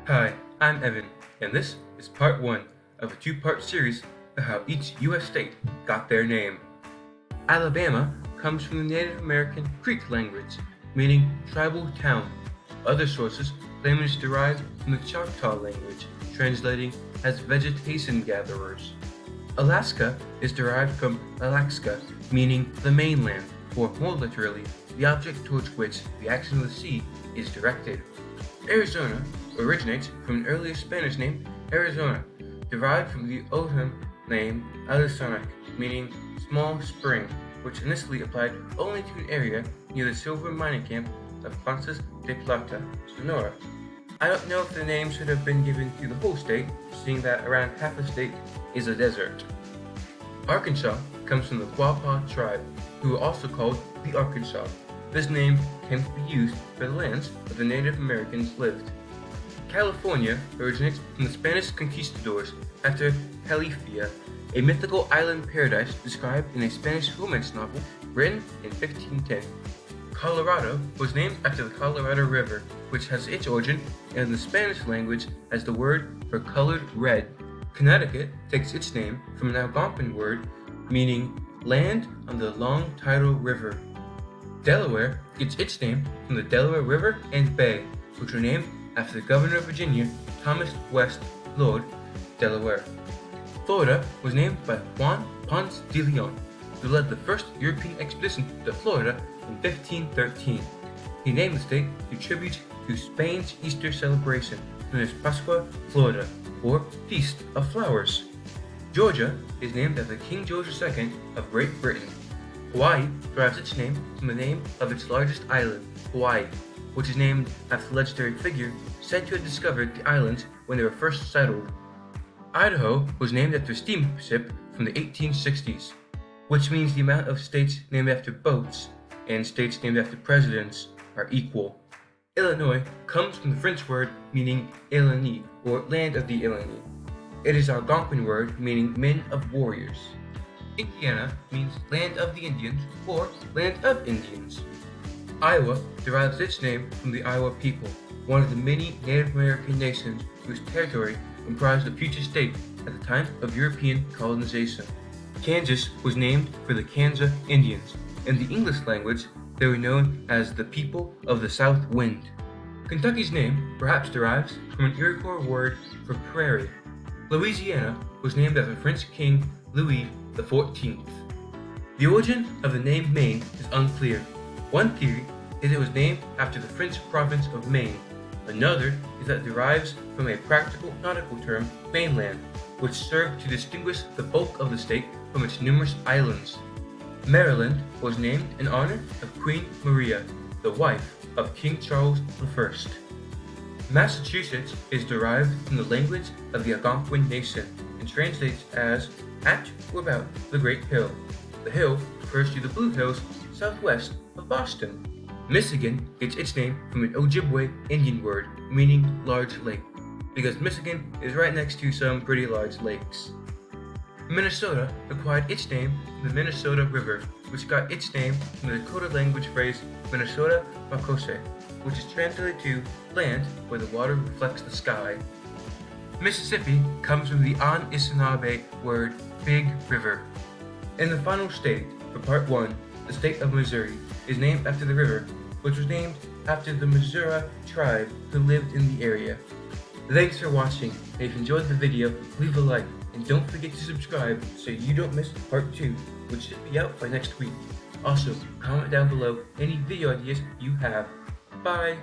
Hi, I'm Evan, and this is part one of a two-part series of how each U.S. state got their name. Alabama comes from the Native American Creek language, meaning tribal town. Other sources claim it's derived from the Choctaw language, translating as vegetation gatherers. Alaska is derived from Alaska, meaning the mainland, or more literally, the object towards which the action of the sea is directed. Arizona originates from an earlier Spanish name, Arizona, derived from the Otham name Alisonic, meaning small spring, which initially applied only to an area near the silver mining camp of Ponce de Plata, Sonora. I don't know if the name should have been given to the whole state, seeing that around half the state is a desert. Arkansas comes from the Quapaw tribe, who are also called the Arkansas. This name came to be used for the lands where the Native Americans lived. California originates from the Spanish conquistadors after Califia, a mythical island paradise described in a Spanish romance novel written in 1510. Colorado was named after the Colorado River, which has its origin in the Spanish language as the word for colored red. Connecticut takes its name from an Algonquin word meaning land on the long tidal river. Delaware gets its name from the Delaware River and Bay, which were named after the governor of Virginia, Thomas West Lord Delaware. Florida was named by Juan Ponce de Leon, who led the first European expedition to Florida in 1513. He named the state in tribute to Spain's Easter celebration, known as Pascua Florida, or Feast of Flowers. Georgia is named after King George II of Great Britain. Hawaii derives its name from the name of its largest island, Hawaii, which is named after the legendary figure said to have discovered the islands when they were first settled. Idaho was named after a steamship from the 1860s, which means the amount of states named after boats and states named after presidents are equal. Illinois comes from the French word meaning Illini, or land of the Illini. It is an Algonquin word meaning men of warriors. Indiana means land of the Indians or land of Indians. Iowa derives its name from the Iowa people, one of the many Native American nations whose territory comprised the future state at the time of European colonization. Kansas was named for the Kansas Indians. In the English language, they were known as the people of the South Wind. Kentucky's name perhaps derives from an Iroquois word for prairie. Louisiana was named after French King Louis XIV. The origin of the name Maine is unclear. One theory is it was named after the French province of Maine. Another is that it derives from a practical nautical term, mainland, which served to distinguish the bulk of the state from its numerous islands. Maryland was named in honor of Queen Maria, the wife of King Charles I. Massachusetts is derived from the language of the Algonquin nation and translates as at or about the Great Hill. The hill refers to the Blue Hills southwest of Boston. Michigan gets its name from an Ojibwe Indian word meaning large lake, because Michigan is right next to some pretty large lakes. Minnesota acquired its name from the Minnesota River, which got its name from the Dakota language phrase Minnesota Makose, which is translated to land where the water reflects the sky. Mississippi comes from the Anishinaabe word Big River. And the final state, for part one, the state of Missouri, is named after the river, which was named after the Missouri tribe who lived in the area. Thanks for watching, and if you enjoyed the video, leave a like, and don't forget to subscribe so you don't miss part 2, which should be out by next week. Also, comment down below any video ideas you have. Bye!